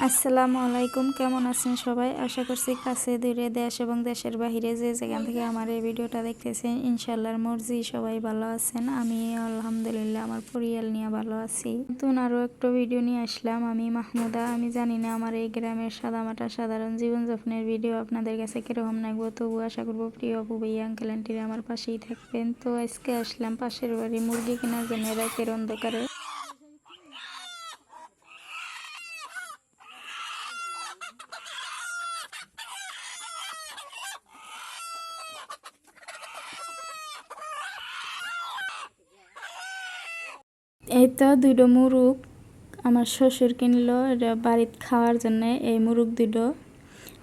আসসালামু আলাইকুম, কেমন আছেন সবাই? আশা করছি কাছে দূরে দেশ এবং দেশের বাহিরে যে যেখান থেকে আমার এই ভিডিওটা দেখতেছেন ইনশাআল্লাহর মর্জি সবাই ভালো আছেন। আমি আলহামদুলিল্লাহ আমার পরিবার নিয়ে ভালো আছি। নতুন আরও একটা ভিডিও নিয়ে আসলাম। আমি মাহমুদা। আমি জানি না আমার এই গ্রামের সাদামাটা সাধারণ জীবনযাপনের ভিডিও আপনাদের কাছে কীরকম লাগবে, তবু আশা করবো প্রিয় আপু ভাইয়া আঙ্কেল আন্টিরা আমার পাশেই থাকবেন। তো আজকে আসলাম পাশের বাড়ি মুরগি কেনার জন্য রাতের অন্ধকারে। এই তো দুটো মুরগ আমার শ্বশুর কিনলো, এটা বাড়িতে খাওয়ার জন্যে। এই মুরগ দুটো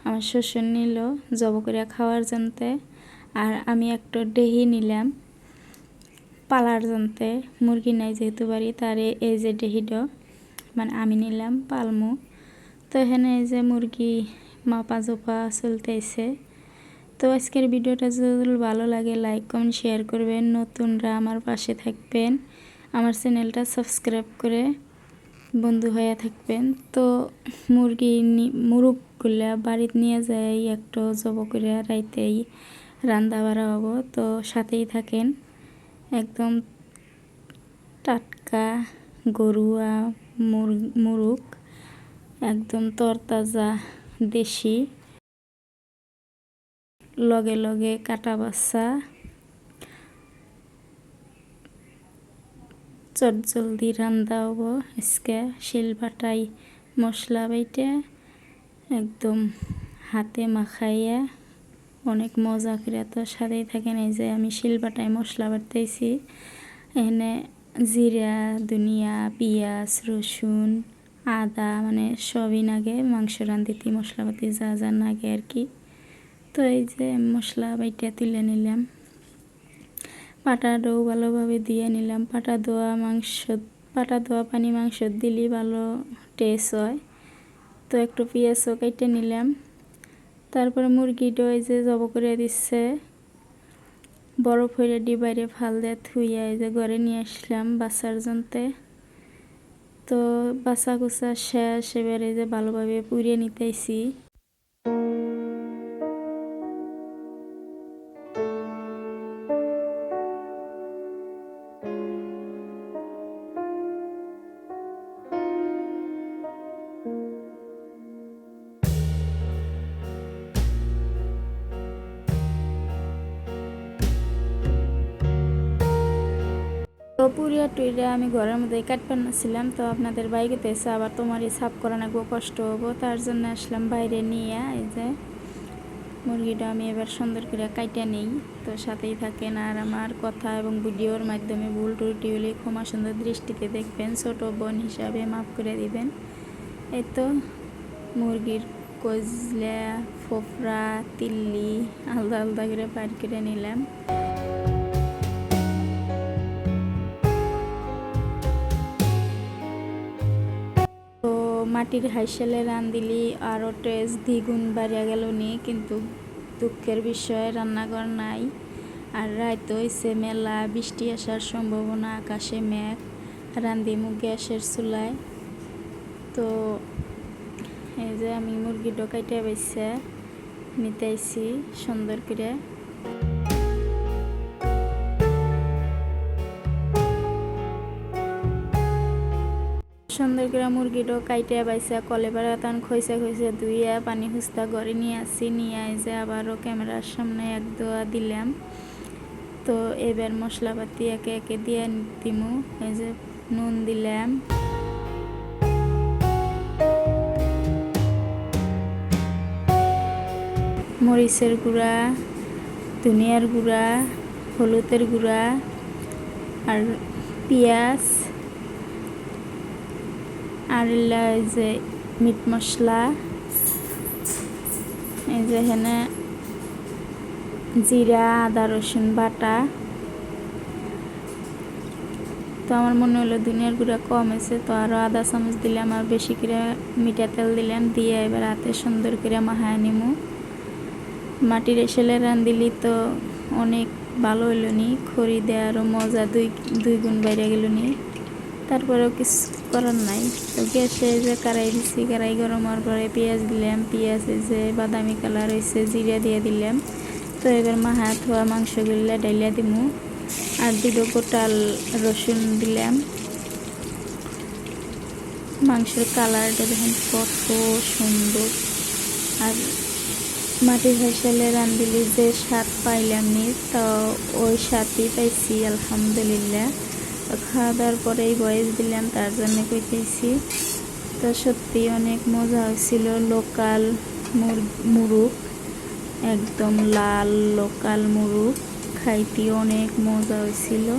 আমার শ্বশুর নিল জব করে খাওয়ার জন্যে। আর আমি একটা ডেহি নিলাম পালার জন্যে। মুরগি নাই যেহেতু বাড়ি, তার এই যে ডেহিটা মানে আমি নিলাম পালমু। তো এখানে এই যে মুরগি মাপা জোপা চলতেছে। তো আজকের ভিডিওটা যদি ভালো লাগে লাইক কমেন্ট শেয়ার করবেন, নতুনরা আমার পাশে থাকবেন, আমার চ্যানেলটা সাবস্ক্রাইব করে বন্ধু হয়ে থাকবেন। তো মুরগগুলা বাড়িতে নিয়ে যায় একটু জব করে রাইতেই রান্না বাড়া হবো। তো সাথেই থাকেন। একদম টাটকা গরুয়া মুরগ, একদম তরতাজা দেশি, লগে লগে কাটা বাচ্চা, চটজলদি রান্দা হবো। আজকে শিলবাটাই মশলা বাইটে একদম হাতে মাখাইয়া অনেক মজা করে। তো সাথেই থাকেন। এই যে আমি শিলবাটায় মশলা বাটতেছি। এখানে জিরা, ধনিয়া, পেঁয়াজ, রসুন, আদা মানে সবই নাগে মাংস রান্ধিতে মশলাপাতি যা যা নাগে আর কি। তো এই যে মশলা বাইটা তুলে নিলাম, পাটাটাও ভালোভাবে দিয়ে নিলাম। পাটা ধোয়া পানি মাংস দিলে ভালো টেস্ট হয়। তো একটু পেঁয়াজও কেটে নিলাম। তারপরে মুরগিটা এই যে জব করে দিচ্ছে, বরফ হয়ে ডিবাইরে ফাল দিয়ে থুইয়া এই যে ঘরে নিয়ে আসলাম বাচ্চার জন্যে। তো বাচ্চা কুচা শেষ, এবারে যে ভালোভাবে পুড়িয়ে নিতেছি। তো পুরিয়া টুইরা আমি ঘরের মধ্যে কাটপার নাছিলাম। তো আপনাদের বাইকে এসে আবার তোমারই সাফ করা নাকবো, কষ্ট হবো, তার জন্য আসলাম বাইরে নিয়ে। এই যে মুরগিটা আমি এবার সুন্দর করে কাইটা নেই। তো সাথেই থাকেন আর আমার কথা এবং ভিডিওর মাধ্যমে ভুল ত্রুটি হলে ক্ষমা সুন্দর দৃষ্টিতে দেখবেন, ছোট বোন হিসাবে মাফ করে দিবেন। এই তো মুরগির কজলা, ফোফরা, তিল্লি আলাদা আলাদা করে পার করে নিলাম। মাটির হাইসেলে রান্ধিলি আরও টেস্ট দ্বিগুণ বাড়িয়া গেল নি, কিন্তু দুঃখের বিষয় রান্নাঘর নাই। আর রাত হইছে মেলা, বৃষ্টি আসার সম্ভাবনা, আকাশে মেঘ। রান্ধিমু গ্যাসের চুলায়। তো এই যে আমি মুরগি ডকাইতে পাইছে নিতেছি সুন্দর করে। সুন্দর করে মুরগিটা কাইটে বাইসা কলে পাড়া তান খইসা ধুইয়া পানি হুস্তা ঘরে নিয়ে আসি। নিয়ে এসে আবারও ক্যামেরার সামনে এক দোয়া দিলাম। তো এবার মশলাপাতি একে একে দিয়ে দিমু। এই যে নুন দিলাম, মরিচের গুঁড়া, ধনিয়ার গুঁড়া, হলুদের গুঁড়া আর পেঁয়াজ আর এই যে মিট মশলা, এই যে এখানে জিরা, আদা, রসুন বাটা। তো আমার মনে হলো ধনিয়ার গুঁড়া কম হয়েছে, তো আরও আধা চামচ দিলাম। আর বেশি করে মিঠা তেল দিলাম, দিয়ে এবার হাতে সুন্দর করে মাখায় নিমু। মাটির এসেলে রান্ধিলি তো অনেক ভালো হইল নি, খড়ি দেওয়ারও মজা দুই গুণ বাইরে গেল নি। তারপরেও কিছু করার নাই। তো গ্যাসে যে কড়াই দিছি, কড়াই গরম হওয়ার পরে পেঁয়াজ দিলাম, পেঁয়াজ যে বাদামি কালার হয়েছে জিরা দিয়ে দিলাম। তো এবার মাহা থোয়া মাংসগুলো ডাইলা দিমু আর দুটো গোটাল রসুন দিলাম। মাংসের কালারটা দেখুন কত সুন্দর। আর মাটির হাঁসালে রান্ধিলে যে স্বাদ পাইলাম নি, তো ওই স্বাদই পাইছি আলহামদুলিল্লাহ। তো খাওয়া দাওয়ার পরেই বয়স দিলাম, তার জন্য কইতেছি। তো সত্যি অনেক মজা হয়েছিল। লোকাল মুরগ, একদম লাল লোকাল মুরগ, খাইতে অনেক মজা হয়েছিল।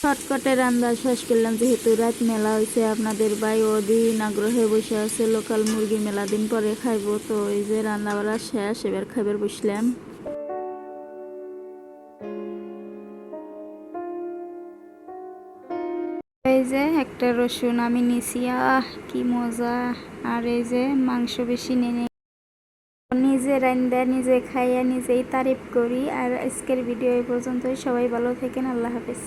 শর্টকাটে রান্না শেষ করলাম, যেহেতু রাত মেলা হয়েছে। আপনাদের ভাই অধীন আগ্রহে বসে আছে লোকাল মুরগি, মেলা দিন পরে খাইবো। তো এই যে রান্না বাড়া শেষ, এবার খাইবার বসলাম। এই যে একটা রসুন আমি নিছি, কি মজা। আর এই যে মাংস বেশি নেই, নিজে রান্দা নিজে খাইয়া নিজেই তারিফ করি। আর আজকের ভিডিও এই পর্যন্তই। সবাই ভালো থাকেন, আল্লাহ হাফেজ।